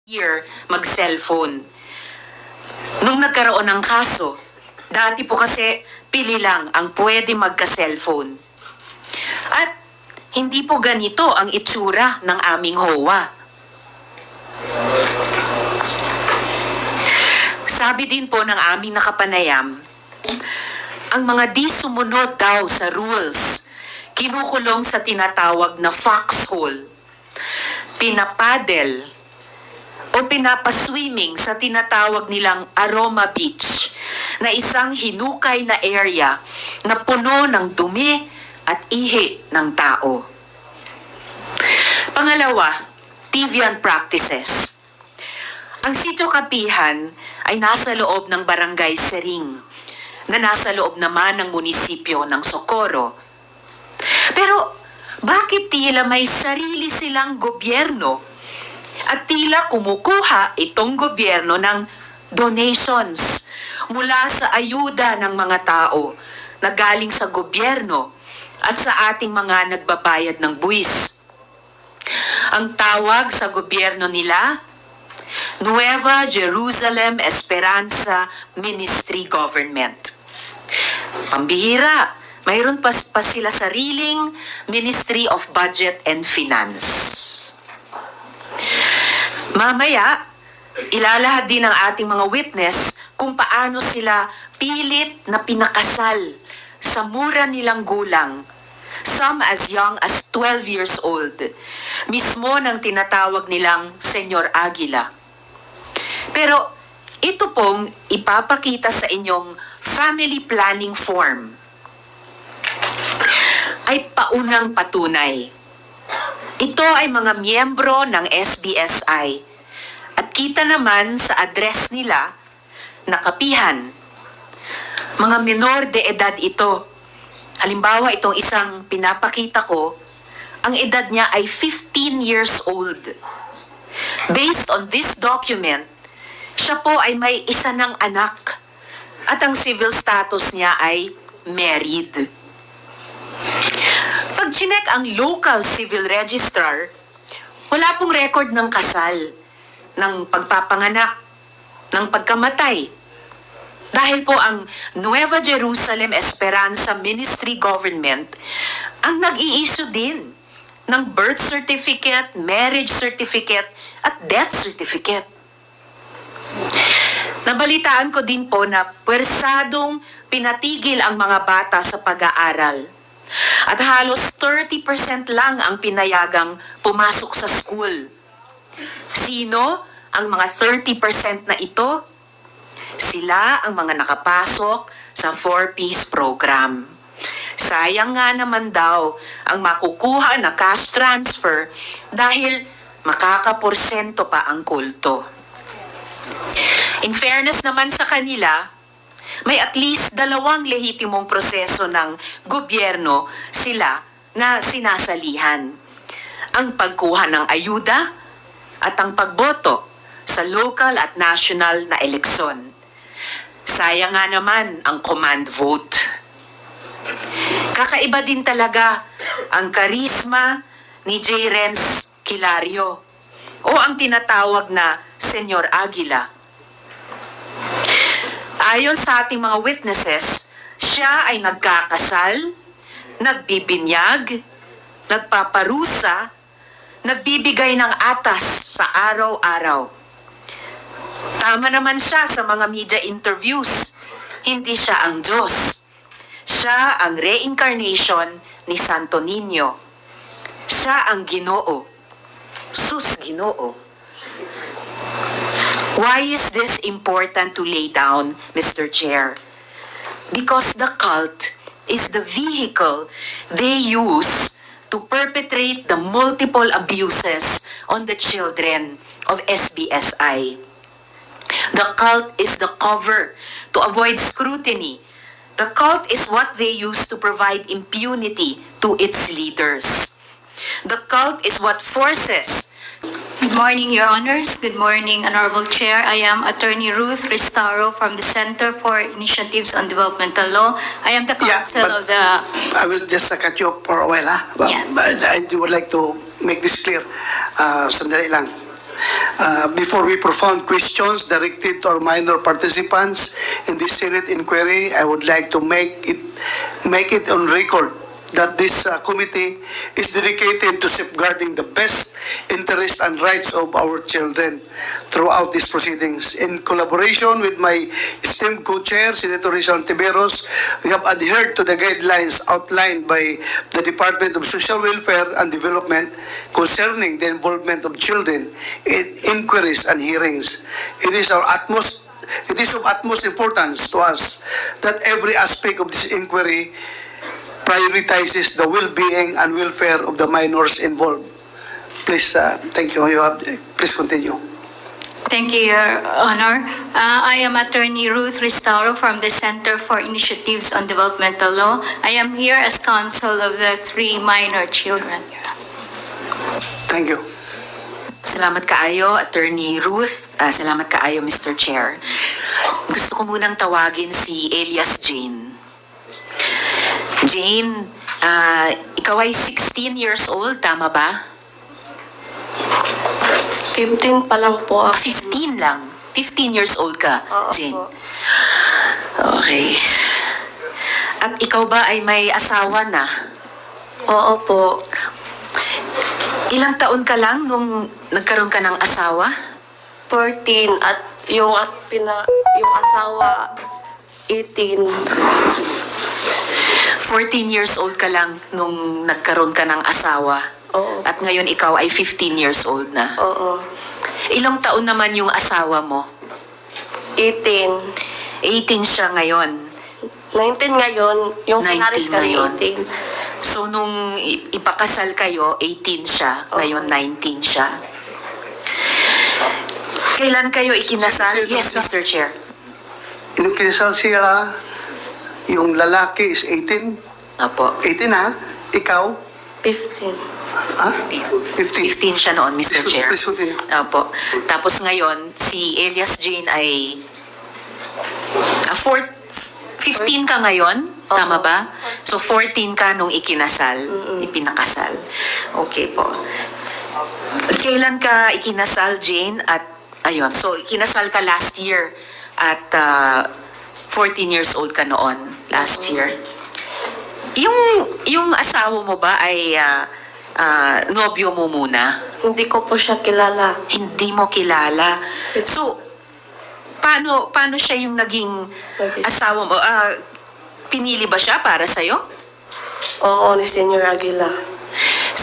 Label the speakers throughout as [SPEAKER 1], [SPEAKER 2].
[SPEAKER 1] year mag-cellphone. Nung nagkaroon ng kaso, dati po kasi pili lang ang pwede magka-cellphone. At hindi po ganito ang itsura ng aming HOA. Sabi din po ng aming nakapanayam, ang mga di sumunod daw sa rules, kinukulong sa tinatawag na foxhole, pinapadel, o pinapaswimming sa tinatawag nilang Aroma Beach na isang hinukay na area na puno ng dumi at ihi ng tao. Pangalawa, Tivian practices. Ang Sitio Kapihan ay nasa loob ng Barangay Sering na nasa loob naman ng munisipyo ng Socorro. Pero bakit tila may sarili silang gobyerno? At tila kumukuha itong gobyerno ng donations mula sa ayuda ng mga tao na galing sa gobyerno at sa ating mga nagbabayad ng buwis. Ang tawag sa gobyerno nila, Nueva Jerusalem Esperanza Ministry Government. Pambihira, mayroon pa sila sariling Ministry of Budget and Finance. Mamaya, ilalahad din ng ating mga witness kung paano sila pilit na pinakasal sa mura nilang gulang, some as young as 12 years old, mismo ng tinatawag nilang Senyor Aguila. Pero ito pong ipapakita sa inyong family planning form ay paunang patunay. Ito ay mga miyembro ng SBSI at kita naman sa address nila na Kapihan. Mga menor de edad ito. Halimbawa, itong isang pinapakita ko, ang edad niya ay 15 years old. Based on this document, siya po ay may isa ng anak at ang civil status niya ay married. Pag chinek ang local civil registrar, wala pong record ng kasal, ng pagpapanganak, ng pagkamatay. Dahil po ang Nueva Jerusalem Esperanza Ministry Government ang nag-i-issue din ng birth certificate, marriage certificate, at death certificate. Nabalitaan ko din po na puwersadong pinatigil ang mga bata sa pag-aaral. At halos 30% lang ang pinayagang pumasok sa school. Sino ang mga 30% na ito? Sila ang mga nakapasok sa 4-piece program. Sayang nga naman daw ang makukuha na cash transfer dahil makakaporsento pa ang kulto. In fairness naman sa kanila, may at least 2 lehitimong proseso ng gobyerno sila na sinasalihan. Ang pagkuha ng ayuda at ang pagboto sa local at national na eleksyon. Sayang nga naman ang command vote. Kakaiba din talaga ang karisma ni J. Renz Kilario o ang tinatawag na Senyor Aguila. Ayon sa ating mga witnesses, siya ay nagkakasal, nagbibinyag, nagpaparusa, nagbibigay ng atas sa araw-araw. Tama naman siya sa mga media interviews. Hindi siya ang Diyos. Siya ang reincarnation ni Santo Niño. Siya ang Ginoo. Sus Ginoo. Why is this important to lay down, Mr. Chair? Because the cult is the vehicle they use to perpetrate the multiple abuses on the children of SBSI. The cult is the cover to avoid scrutiny. The cult is what they use to provide impunity to its leaders. The cult is what forces.
[SPEAKER 2] Good morning, Your Honors. Good morning, Honorable Chair. I am Attorney Ruth Restaro from the Center for Initiatives on Developmental Law. I am the counsel of the...
[SPEAKER 3] I will just cut you for a while, ha?
[SPEAKER 2] Yeah.
[SPEAKER 3] But I would like to make this clear. Sandali lang. Before we propound questions directed to our minor participants in this Senate inquiry, I would like to make it on record that this committee is dedicated to safeguarding the best interests and rights of our children throughout these proceedings. In collaboration with my esteemed co-chair, Senator Rizal Tiberos, we have adhered to the guidelines outlined by the Department of Social Welfare and Development concerning the involvement of children in inquiries and hearings. It is of utmost importance to us that every aspect of this inquiry prioritizes the well-being and welfare of the minors involved. Please, thank you. Please continue.
[SPEAKER 2] Thank you, Your Honor. I am Attorney Ruth Restauro from the Center for Initiatives on Developmental Law. I am here as counsel of the 3 minor children.
[SPEAKER 3] Thank you.
[SPEAKER 1] Salamat kaayo, Attorney Ruth. Salamat kaayo, Mr. Chair. Gusto ko munang tawagin si Elias Jane. Jane, ikaw ay 16 years old, tama ba?
[SPEAKER 4] 15 pa lang po ako.
[SPEAKER 1] 15 lang. 15 years old ka,
[SPEAKER 4] Oo
[SPEAKER 1] Jane.
[SPEAKER 4] po.
[SPEAKER 1] Okay. At ikaw ba ay may asawa na?
[SPEAKER 4] Oo po.
[SPEAKER 1] Ilang taon ka lang nung nagkaroon ka ng asawa?
[SPEAKER 4] 14 at yung asawa 18.
[SPEAKER 1] 14 years old ka lang nung nagkaroon ka ng asawa.
[SPEAKER 4] Oo.
[SPEAKER 1] At ngayon ikaw ay 15 years old na.
[SPEAKER 4] Oo.
[SPEAKER 1] Ilang taon naman yung asawa mo?
[SPEAKER 4] 18.
[SPEAKER 1] 18 siya ngayon.
[SPEAKER 4] 19 ngayon. Yung
[SPEAKER 1] 19
[SPEAKER 4] pinaris kami
[SPEAKER 1] ngayon.
[SPEAKER 4] 18.
[SPEAKER 1] So nung ipakasal kayo, 18 siya. Ngayon 19 siya. Kailan kayo ikinasal? Yes, Mr. Chair.
[SPEAKER 3] Yung kinasal siya, yung lalaki is 18.
[SPEAKER 1] Apo.
[SPEAKER 3] 18 ha? Ikaw?
[SPEAKER 4] 15.
[SPEAKER 3] Ha? 15.
[SPEAKER 1] 15 siya noon, Mr. Chair.
[SPEAKER 3] Please continue.
[SPEAKER 1] Opo. Tapos ngayon, si Elias Jane ay 15 ka ngayon, tama ba? So 14 ka nung ikinasal, ipinakasal. Okay po. Kailan ka ikinasal, Jane? At ayun, so ikinasal ka last year at 14 years old ka noon, last year. Yung asawa mo ba ay nobyo mo muna?
[SPEAKER 4] Hindi ko po siya kilala.
[SPEAKER 1] Hindi mo kilala. So, paano siya yung naging asawa mo? Pinili ba siya para sa'yo?
[SPEAKER 4] Oo, ni Senior Aguila.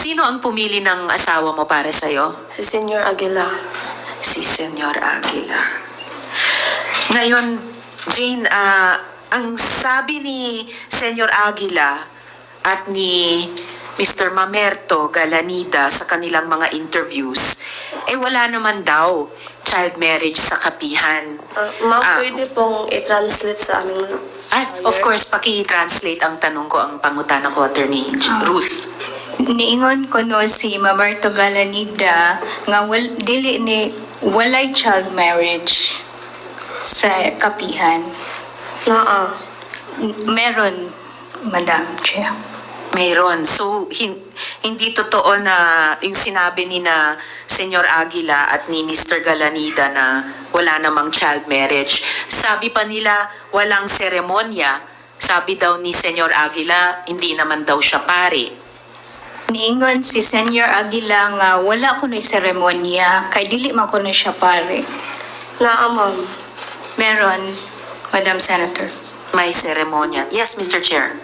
[SPEAKER 1] Sino ang pumili ng asawa mo para sa'yo?
[SPEAKER 4] Si Senior Aguila.
[SPEAKER 1] Si Senyor Aguila. Ngayon, Jane, ang sabi ni Senyor Aguila at ni Mr. Mamerto Galanida sa kanilang mga interviews, wala naman daw child marriage sa kapihan.
[SPEAKER 4] Ma'am, pwede pong i-translate sa aming
[SPEAKER 1] Of course, paki-translate ang tanong ko, ang pangutana ko, Attorney Ruth.
[SPEAKER 2] Niingon ko no si Mamarto Galanida nga walay child marriage sa kapihan.
[SPEAKER 4] naa.
[SPEAKER 2] Meron, Madam Chair.
[SPEAKER 1] Mayroon. So, hindi totoo na yung sinabi ni na Senyor Aguila at ni Mr. Galanida na wala namang child marriage. Sabi pa nila, walang seremonya. Sabi daw ni Senyor Aguila, hindi naman daw siya pare.
[SPEAKER 2] Niingon si Senior Aguila nga wala ko na seremonya, kay dili man ko na siya pare.
[SPEAKER 4] Naa, ma'am.
[SPEAKER 2] Meron, Madam Senator.
[SPEAKER 1] May seremonya. Yes, Mr. Chair.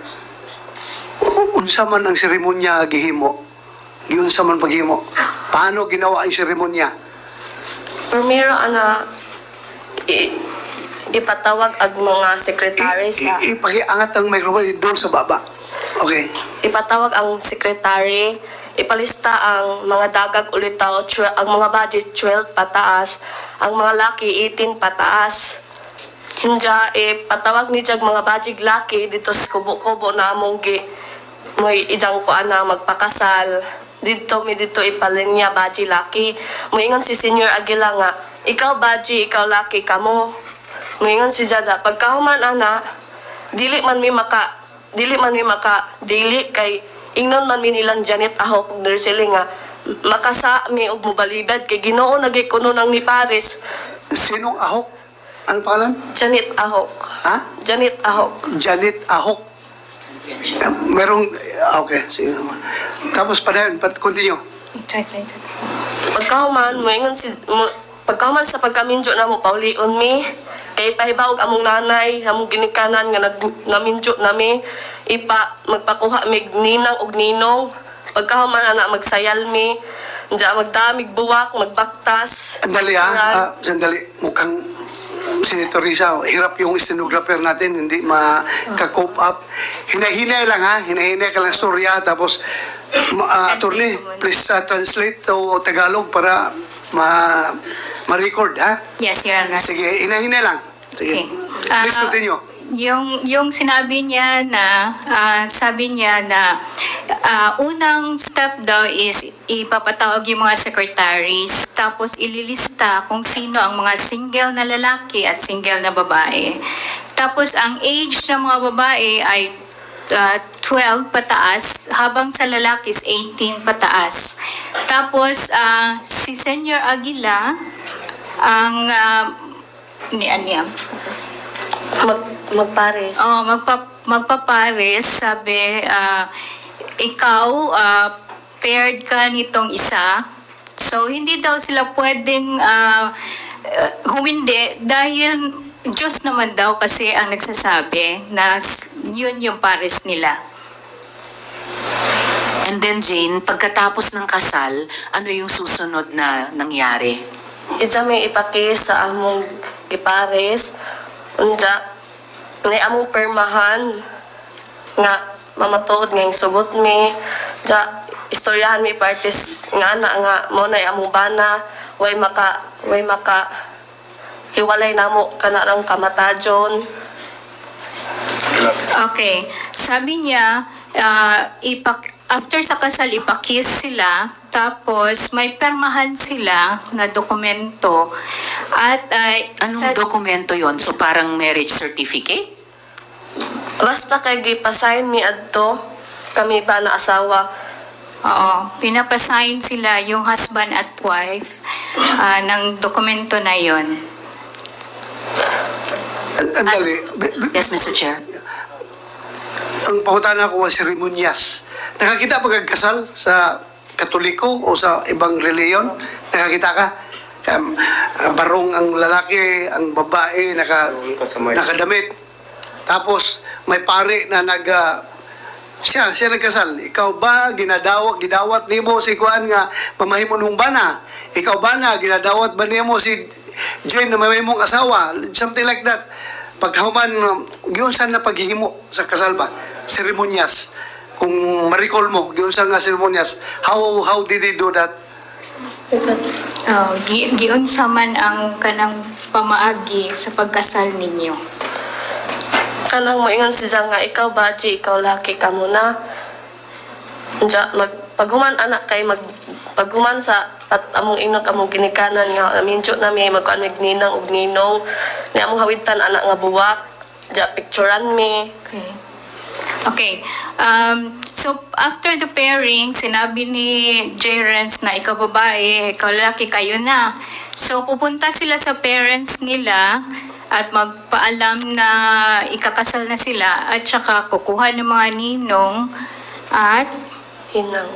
[SPEAKER 3] Unsa man ang seremonya gihimo? Giunsa man paghimo? Paano ginawa ang seremonya?
[SPEAKER 4] Primero, ipatawag ang mga secretary sa...
[SPEAKER 3] Ipakiangat ang microphone doon sa baba. Okay.
[SPEAKER 4] Ipatawag ang secretary, ipalista ang mga dagag ulitaw, ang mga budget 12 pataas, ang mga laki 18 pataas. Hinja, patawag ni jag mga budget laki dito sa kubo-kubo na among may ijang ko na magpakasal. Dito ipalinya budget laki. Moingon si Senior Aguila nga, ikaw budget, ikaw laki kamo. Moingon si Jada, pagkahuman ana, dili man mi maka dili kay ingnon man mi nilang Janet aho kung nursing nga makasa mi og mobalibad kay Ginoo nagikuno nang ni Paris.
[SPEAKER 3] Sinong Ahok? Ano pangalan?
[SPEAKER 4] Janet Ahok.
[SPEAKER 3] Ha?
[SPEAKER 4] Janet Ahok.
[SPEAKER 3] Janet Ahok. Merong, okay, sige. Tapos continue.
[SPEAKER 4] Pagkahuman pagkahuman sa pagkaminjo na mo paulion mi kay pahibawog among nanay among ginikanan nga naminjo nami magpakuha mig ninang og ninong pagkahuman ana magsayal mi Diya magdamig buwak magbaktas.
[SPEAKER 3] Sandali sandali. Mukhang Senator Risa, hirap yung stenographer natin, hindi maka-cope up. Hinahinay lang hinahinay ka lang storya, tapos attorney, please translate to Tagalog para ma-record, ha?
[SPEAKER 2] Yes, Your Honor.
[SPEAKER 3] Sige, hinahinay lang. Sige.
[SPEAKER 2] Okay.
[SPEAKER 3] Please continue.
[SPEAKER 2] Yung sinabi niya na sabi niya na unang step daw is ipapatawag yung mga secretaries tapos ililista kung sino ang mga single na lalaki at single na babae. Tapos ang age ng mga babae ay 12 pataas habang sa lalaki is 18 pataas. Tapos si Senior Aguila ang
[SPEAKER 4] Magpares.
[SPEAKER 2] Magpapares, sabi, ikaw, paired ka nitong isa. So, hindi daw sila pwedeng humindi dahil Diyos naman daw kasi ang nagsasabi na yun yung pares nila.
[SPEAKER 1] And then Jane, pagkatapos ng kasal, ano yung susunod na nangyari?
[SPEAKER 4] Ita may ipakis sa among ipares. Unja, may among permahan nga mamatuod nga yung sugot mi. Ja, istoryahan mi parties nga nga mo na among bana way maka hiwalay namo kanarang kamatajon.
[SPEAKER 2] Okay. Sabi niya, after sa kasal, ipakis sila, tapos may permahan sila na dokumento. At
[SPEAKER 1] Anong dokumento yon? So parang marriage certificate?
[SPEAKER 4] Basta kay gipasign mi adto kami ba na asawa.
[SPEAKER 2] Oo, pinapasign sila yung husband at wife ng dokumento na yon.
[SPEAKER 3] Andali.
[SPEAKER 1] Yes, Mr. Chair.
[SPEAKER 3] Ang pahutana ko was seremonyas. Nakakita pa kasal sa Katoliko o sa ibang reliyon? Nakakita ka? Barong ang lalaki, ang babae, nakadamit. Tapos may pare na siya nagkasal. Ikaw ba gidawat nimo si Kuan nga mamahimo nung bana? Ikaw ba na ginadawat ba nimo si Jane na mamahimong asawa? Something like that. Paghuman giun sa na paghihimo sa kasal ba? Seremonyas. Kung ma-recall mo, giun sa nga seremonyas, how did they do that?
[SPEAKER 2] Giunsa man ang kanang pamaagi sa pagkasal ninyo.
[SPEAKER 4] Kanang moingon siya nga ikaw baji, ikaw laki ka muna. Diya, paghuman anak kay paghuman sa at among inog among ginikanan nga minjo na mi magkuan mig ninang og ninong ni among hawitan anak nga buwak. Diya picturean mi.
[SPEAKER 2] Okay. So, after the pairing, sinabi ni J. Renz na ikaw babae, ikaw lalaki, kayo na. So, pupunta sila sa parents nila at magpaalam na ikakasal na sila at saka kukuha ng mga ninong at
[SPEAKER 4] Hinang.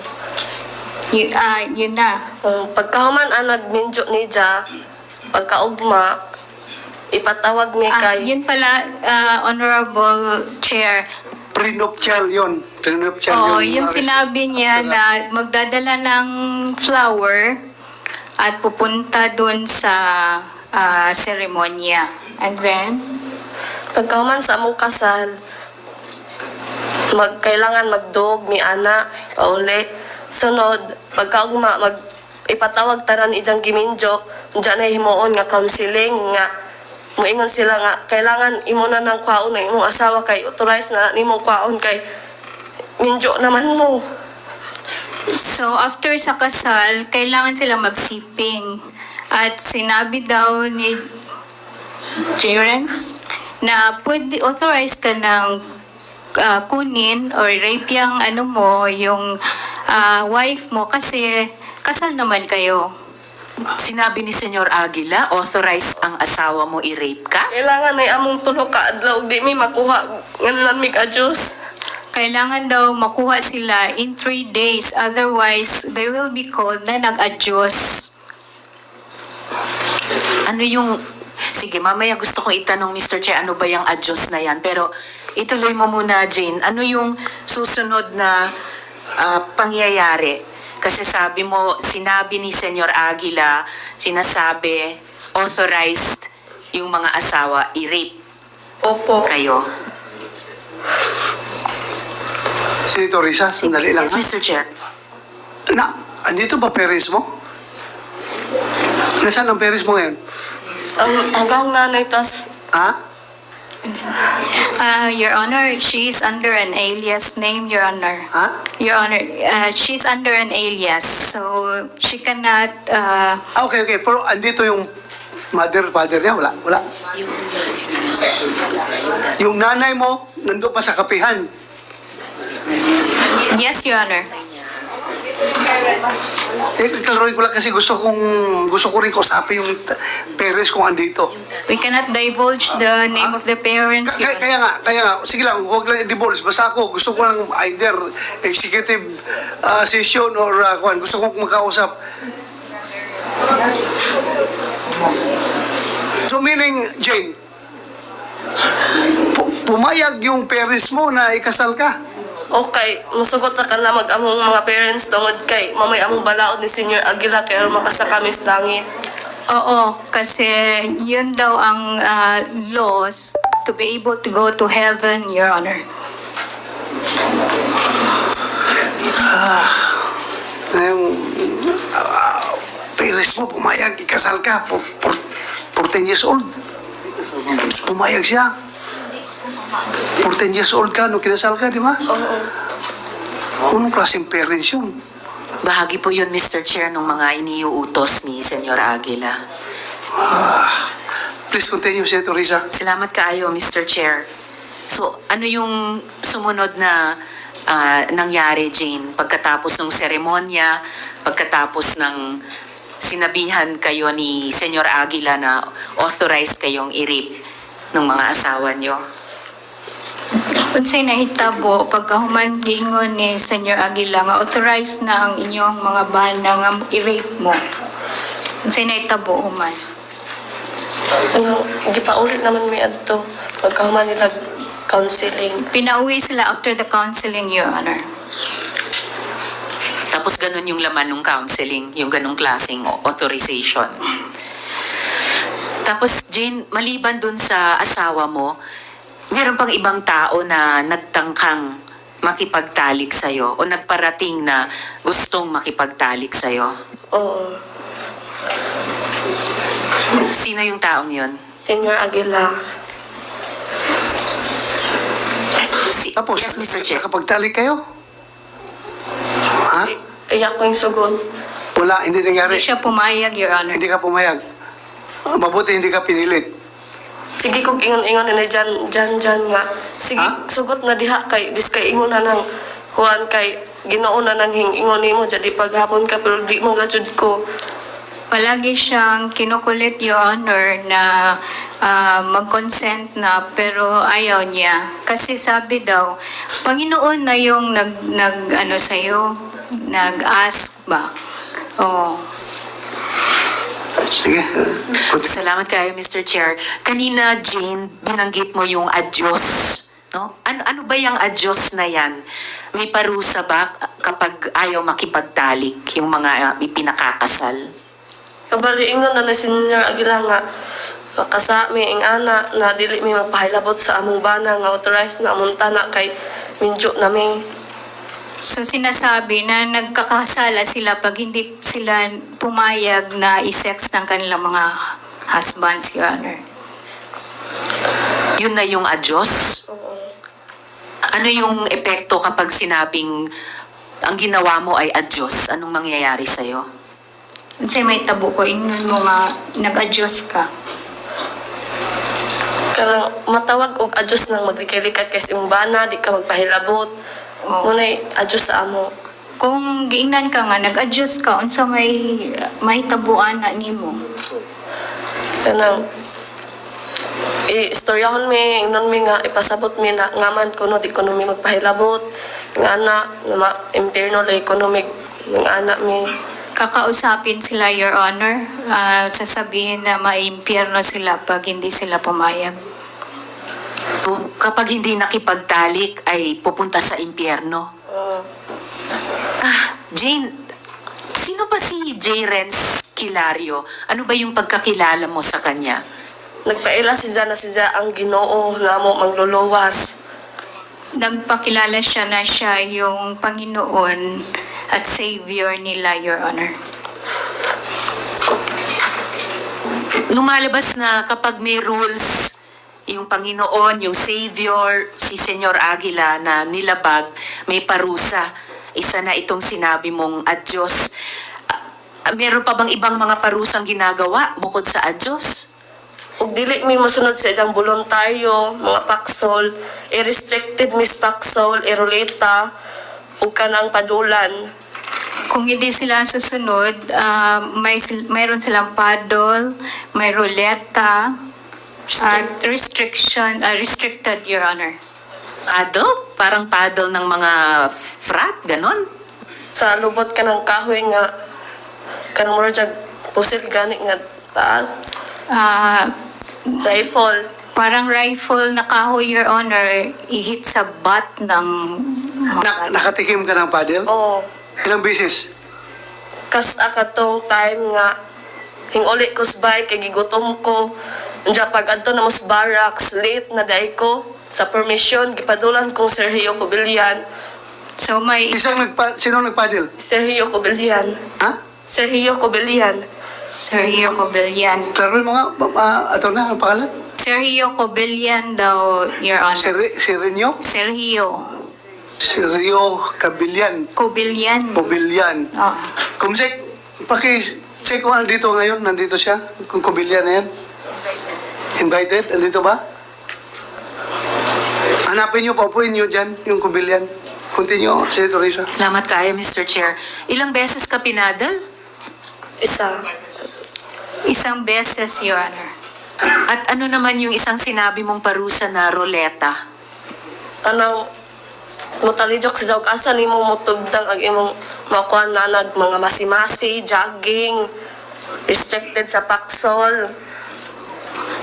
[SPEAKER 2] yun na.
[SPEAKER 4] Pagkahuman anag minjo ni Diya, pagkaugma, ipatawag mi kay
[SPEAKER 2] Yun pala, Honorable Chair.
[SPEAKER 3] Prenuptial yun. Prenuptial
[SPEAKER 2] Oo,
[SPEAKER 3] yun.
[SPEAKER 2] yung sinabi niya na magdadala ng flower at pupunta dun sa seremonya. And then,
[SPEAKER 4] pagkahuman sa among kasal, kailangan magdog mi ana pauli. Sunod, pagkaugma ipatawag tanan ijang giminjo, diyan na himuon nga counseling nga moingon sila nga kailangan imo na ng kwaon ng imong asawa kay authorized na nimong kwaon kay minjo naman mo.
[SPEAKER 2] so after sa kasal, kailangan sila magsiping. At sinabi daw ni Jerence na pwede authorized ka ng kunin or rape yung yung wife mo kasi Kasal naman kayo.
[SPEAKER 1] Sinabi ni Senyor Aguila, authorized ang asawa mo i-rape ka?
[SPEAKER 4] Kailangan ay among tulo ka adlaw di mi makuha ngalan mi ka Diyos.
[SPEAKER 2] Kailangan daw makuha sila in 3 days. Otherwise, they will be called na nag-adyos.
[SPEAKER 1] Ano yung... Sige, mamaya gusto kong itanong, Mr. Chair, ano ba yung adjust na yan? Pero ituloy mo muna, Jane. Ano yung susunod na pangyayari? Kasi sabi mo, sinabi ni Senyor Aguila, sinasabi, authorized yung mga asawa i-rape
[SPEAKER 4] Opo.
[SPEAKER 1] kayo.
[SPEAKER 3] Senator Risa, sandali lang
[SPEAKER 1] Yes,
[SPEAKER 3] ha.
[SPEAKER 1] Mr. Chair.
[SPEAKER 3] Andito ba parents mo? Nasaan ang parents mo ngayon?
[SPEAKER 4] Hanggang nanay tas
[SPEAKER 3] Ha?
[SPEAKER 2] Your Honor, she is under an alias name, Your Honor.
[SPEAKER 3] Ha?
[SPEAKER 2] Your Honor, she's under an alias, so she cannot...
[SPEAKER 3] Okay. Pero andito yung father niya? Wala. Yung nanay mo, nandun pa sa kapihan.
[SPEAKER 2] yes, Your Honor.
[SPEAKER 3] Kalaroin ko lang kasi gusto ko rin kausapin yung parents kung andito.
[SPEAKER 2] We cannot divulge the name of the parents, Your Honor.
[SPEAKER 3] Kaya nga, sige lang, huwag lang i-divulge. Basta ako, gusto ko lang either executive session or gusto kong makausap. So meaning, Jane, pumayag yung parents mo na ikasal ka.
[SPEAKER 4] okay, musugot na ka na mag-among mga parents tungod kay mamay among balaod ni Senior Aguila kaya makasa kami sa langit.
[SPEAKER 2] Oo, kasi yun daw ang laws to be able to go to heaven, Your Honor.
[SPEAKER 3] Yung parents mo, pumayag, ikasal ka, 14 years old. Pumayag siya. 14 years old ka, nung kinasal ka, di ba?
[SPEAKER 4] Oo.
[SPEAKER 3] Anong klaseng parents yun?
[SPEAKER 1] Bahagi po yun, Mr. Chair, ng mga iniuutos ni Senyor Aguila.
[SPEAKER 3] Please continue, Senator Risa.
[SPEAKER 1] Salamat kaayo, Mr. Chair. So, ano yung sumunod na nangyari, Jane? Pagkatapos ng seremonya, pagkatapos ng sinabihan kayo ni Senyor Aguila na authorized kayong i-rape ng mga asawa nyo?
[SPEAKER 2] Unsay nahitabo pagkahuman gingon ni Senyor Aguila nga authorized na ang inyong mga bana nga i-rape mo. Unsay nahitabo human?
[SPEAKER 4] Gipaulit naman mi adto pagkahuman nila counseling.
[SPEAKER 2] Pinauwi sila after the counseling, Your Honor.
[SPEAKER 1] Tapos ganun yung laman ng counseling, yung ganung klaseng authorization. Tapos, Jane, maliban dun sa asawa mo, meron pang ibang tao na nagtangkang makipagtalik sa'yo o nagparating na gustong makipagtalik sa'yo.
[SPEAKER 4] Oo.
[SPEAKER 1] Sino yung taong yun?
[SPEAKER 4] Senior Aguila.
[SPEAKER 3] Tapos,
[SPEAKER 1] Yes, Mr. Chair.
[SPEAKER 3] nakapagtalik kayo? Ha?
[SPEAKER 4] Iyak ko yung sugod.
[SPEAKER 3] Wala, hindi nangyari.
[SPEAKER 2] Hindi siya pumayag, Your Honor.
[SPEAKER 3] Hindi ka pumayag. Mabuti hindi ka pinilit.
[SPEAKER 4] Sige kog ingon-ingon na dyan nga. Sige,
[SPEAKER 3] Ha?
[SPEAKER 4] sugot na diha kay dis kay ingon na nang kuan kay Ginoo na nang hingingon nimo jadi paghapon ka pero di mo gajud ko.
[SPEAKER 2] Palagi siyang kinukulit, Your Honor, na mag-consent na pero ayaw niya. Kasi sabi daw, Panginoon na yung ano sa'yo, nag-ask ba? Oh.
[SPEAKER 3] Sige.
[SPEAKER 1] Salamat kayo, Mr. Chair. Kanina, Jane, binanggit mo yung adyos. No? Ano ba yung adyos na yan? May parusa ba kapag ayaw makipagtalik yung mga ipinakakasal?
[SPEAKER 4] Kabali ingon na ni Senior Aguila nga kasa mi ing ana na dili mi magpahilabot sa among bana nga authorized na among tanak kay minjo na mi.
[SPEAKER 2] So sinasabi na nagkakasala sila pag hindi sila pumayag na i-sex ng kanilang mga husbands, Your Honor.
[SPEAKER 1] Yun na yung adyos?
[SPEAKER 4] Oo.
[SPEAKER 1] Ano yung epekto kapag sinabing ang ginawa mo ay adyos? Anong mangyayari sa'yo?
[SPEAKER 2] Unsay may tabo ko, ingnon mo nga nag-adjust ka.
[SPEAKER 4] Kanang matawag og adjust nang maglikay-likay kay imong bana di ka magpahilabot.
[SPEAKER 2] Oo.
[SPEAKER 4] Munay adjust sa amo.
[SPEAKER 2] Kung giingnan ka nga, nag-adjust ka, unsa may mahitabuan na nimo.
[SPEAKER 4] Kanang istoryahon mi, ingnon mi nga, ipasabot mi na ngaman kuno di kuno mi magpahilabot. Nga ana, nga impierno la economic, nga ana mi.
[SPEAKER 2] Kakausapin sila, Your Honor. Sasabihin na maimpyerno sila pag hindi sila pumayag.
[SPEAKER 1] So, kapag hindi nakipagtalik, ay pupunta sa impyerno. Jane, sino ba si J. Renz Kilario? Ano ba yung pagkakilala mo sa kanya?
[SPEAKER 4] Nagpaila siya ang Ginoo nga mo mangluluwas.
[SPEAKER 2] Nagpakilala siya na siya yung Panginoon at Savior nila, Your Honor.
[SPEAKER 1] Lumalabas na kapag may rules, yung Panginoon, yung Savior, si Senyor Aguila na nilabag, may parusa. Isa na itong sinabi mong adyos. Meron pa bang ibang mga parusang ginagawa bukod sa adyos?
[SPEAKER 4] Ug dili mi mosunod sa iyang voluntaryo, mga paksol, restricted mis paksol, iroleta, ug kanang padulan.
[SPEAKER 2] Kung hindi sila susunod, mayroon silang paddle, may ruleta, at restricted, Your Honor.
[SPEAKER 1] Paddle? Parang paddle ng mga frat, ganon?
[SPEAKER 4] Sa lubot ka ng kahoy nga, kanang mura diyag pusil gani nga taas,
[SPEAKER 2] Ah,
[SPEAKER 4] rifle.
[SPEAKER 2] parang rifle na kahoy, Your Honor, ihit sa butt ng
[SPEAKER 3] Nakatikim ka ng paddle?
[SPEAKER 4] Oo.
[SPEAKER 3] Ilang beses?
[SPEAKER 4] Kas akatong time nga, hinguli ko sa bike, kay gigutom ko. Diya pag adto na mas barracks, late na day ko. Sa permission, gipadulan kong Sergio Cobillan.
[SPEAKER 2] So may
[SPEAKER 3] Sino nagpaddle?
[SPEAKER 4] Sergio Cobillan.
[SPEAKER 3] Ha?
[SPEAKER 4] Sergio Cobillan.
[SPEAKER 2] Sergio Cobillan.
[SPEAKER 3] Claro mo nga, ato na, ang pangalan?
[SPEAKER 2] Sergio Cobillan daw, Your Honor.
[SPEAKER 3] Sirenyo? Sergio Cabillan.
[SPEAKER 2] Cobillan.
[SPEAKER 3] Pobilyan.
[SPEAKER 2] Oh.
[SPEAKER 3] Kumsek, paki-check kung andito ngayon, nandito siya, kung Cobillan na yan. Invited, andito ba? Hanapin niyo, paupuin niyo dyan, yung Cobillan. Continue, Senator Risa.
[SPEAKER 1] Salamat kayo, Mr. Chair. Ilang beses ka pinadal?
[SPEAKER 4] Isa.
[SPEAKER 2] Isang beses, Your Honor.
[SPEAKER 1] At ano naman yung isang sinabi mong parusa na roleta?
[SPEAKER 4] Kanang mutalidok sa jog asa nimo mutugdang ang imong makuha na mga masimasi, jogging, restricted sa paksol.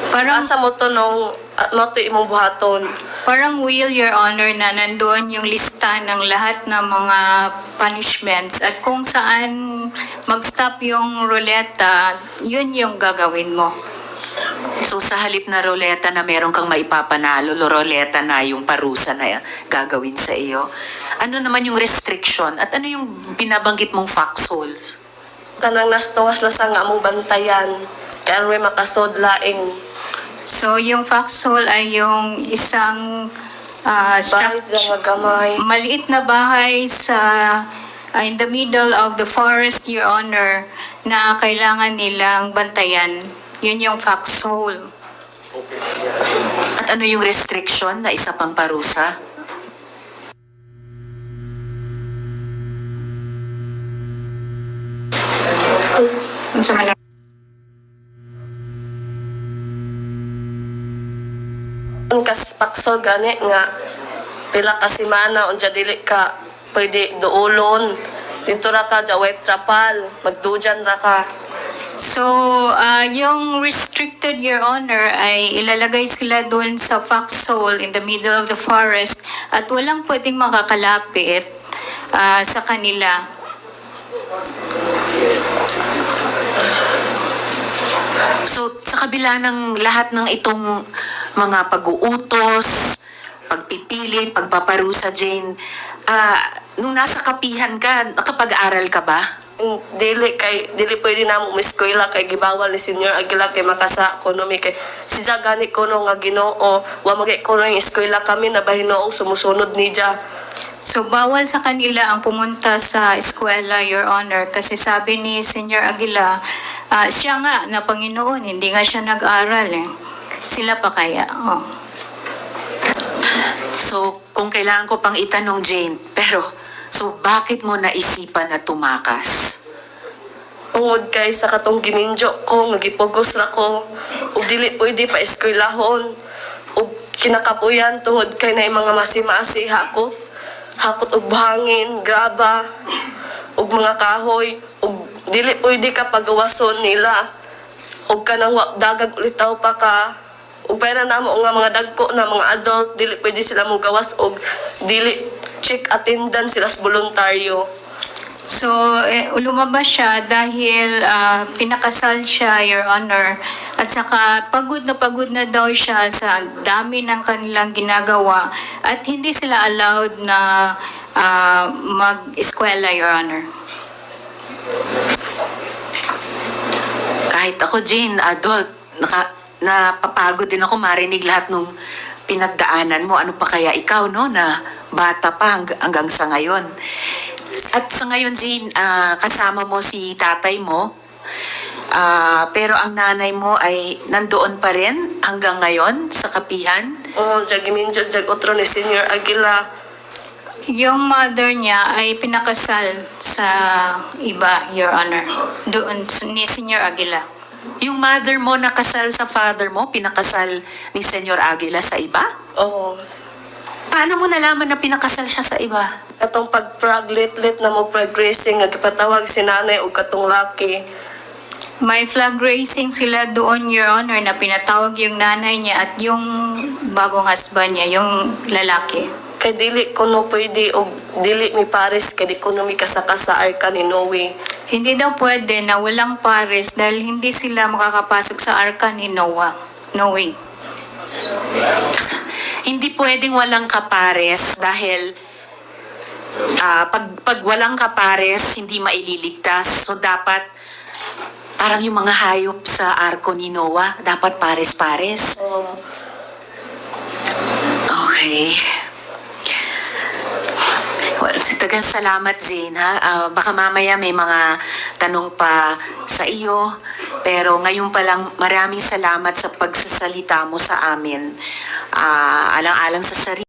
[SPEAKER 2] Parang,
[SPEAKER 4] Asa mo to nung mo to imong buhaton.
[SPEAKER 2] parang will, Your Honor, na nandoon yung lista ng lahat ng mga punishments at kung saan mag-stop yung ruleta, yun yung gagawin mo.
[SPEAKER 1] So sa halip na roleta na meron kang maipapanalo, roleta na yung parusa na gagawin sa iyo. Ano naman yung restriction at ano yung binabanggit mong foxholes?
[SPEAKER 4] Kanang nastungas lasa nga among bantayan. Kaya may makasod laing
[SPEAKER 2] So, yung foxhole ay yung isang
[SPEAKER 4] bahay sa nga gamay.
[SPEAKER 2] maliit na bahay sa in the middle of the forest, Your Honor, na kailangan nilang bantayan. Yun yung foxhole.
[SPEAKER 1] At ano yung restriction na isa pang parusa?
[SPEAKER 2] Kung sa man-
[SPEAKER 4] Ang kas paksol gani nga pila ka semana unja dili ka pwede duulon. Dito ra ka ja white trapal, magdujan ra ka.
[SPEAKER 2] So, yung restricted, Your Honor, ay ilalagay sila doon sa foxhole in the middle of the forest at walang pwedeng makakalapit sa kanila.
[SPEAKER 1] So sa kabila ng lahat ng itong mga pag-uutos, pagpipilit, pagpaparusa, Jane, nung nasa kapihan ka, nakapag-aral ka ba?
[SPEAKER 4] Dili pwede na mo eskwela kay gibawal ni Senyor Aguila kay makasa ekonomi kay siya gani kuno nga Ginoo wa magay kuno yung eskwela kami na bahinoong sumusunod niya.
[SPEAKER 2] So, bawal sa kanila ang pumunta sa eskwela, Your Honor, kasi sabi ni Senyor Aguila, siya nga na Panginoon, hindi nga siya nag-aral eh. Sila pa kaya? Oh.
[SPEAKER 1] So kung kailangan ko pang itanong, Jane, pero So, bakit mo naisipan na tumakas?
[SPEAKER 4] Tungod kay sa katong giminjo ko, nagipugos ra ko, ug dili pwede pa eskwelahon, ug kinakapuyan tungod kay na mga masimasi hakot, hakot og buhangin, graba, ug mga kahoy, ug dili pwede ka pagawason nila, ug kanang dagag ulitaw pa ka, ug pera namo nga mga dagko na mga adult, dili pwede sila mong gawas, ug dili check attendance sila sa voluntaryo.
[SPEAKER 2] So, lumabas siya dahil pinakasal siya, Your Honor. At saka pagod na daw siya sa dami ng kanilang ginagawa at hindi sila allowed na mag-eskwela, Your Honor.
[SPEAKER 1] Kahit ako, Jane, adult, napapagod din ako marinig lahat nung pinagdaanan mo. Ano pa kaya ikaw, no, na bata pa hanggang sa ngayon. At sa ngayon, Jane, kasama mo si tatay mo, pero ang nanay mo ay nandoon pa rin hanggang ngayon sa kapihan.
[SPEAKER 4] Oh, giminjo jag otro ni Senior Aguila.
[SPEAKER 2] Yung mother niya ay pinakasal sa iba, Your Honor. Doon ni Senior Aguila.
[SPEAKER 1] Yung mother mo nakasal sa father mo, pinakasal ni Senyor Aguila sa iba?
[SPEAKER 4] Oh,
[SPEAKER 1] Paano mo nalaman na pinakasal siya sa iba?
[SPEAKER 4] katong pag-praglit-lit na mo progressing, nagpatawag si nanay o katong laki.
[SPEAKER 2] May flag raising sila doon, Your Honor, na pinatawag yung nanay niya at yung bagong husband niya, yung lalaki.
[SPEAKER 4] Kay dili ko no pwede o dili mi pares kay di ko no mi kasaka sa arka ni Noe.
[SPEAKER 2] Hindi daw pwede na walang pares dahil hindi sila makakapasok sa arka ni Noah. No way.
[SPEAKER 1] Hindi pwedeng walang kapares dahil pag walang kapares, hindi maililigtas. So dapat parang yung mga hayop sa arko ni Noah, dapat pares-pares.
[SPEAKER 4] Oh,
[SPEAKER 1] Okay. Well, tagang salamat, Jane, ha? Baka mamaya may mga tanong pa sa iyo. Pero ngayon pa lang, maraming salamat sa pagsasalita mo sa amin. Alang-alang sa sarili.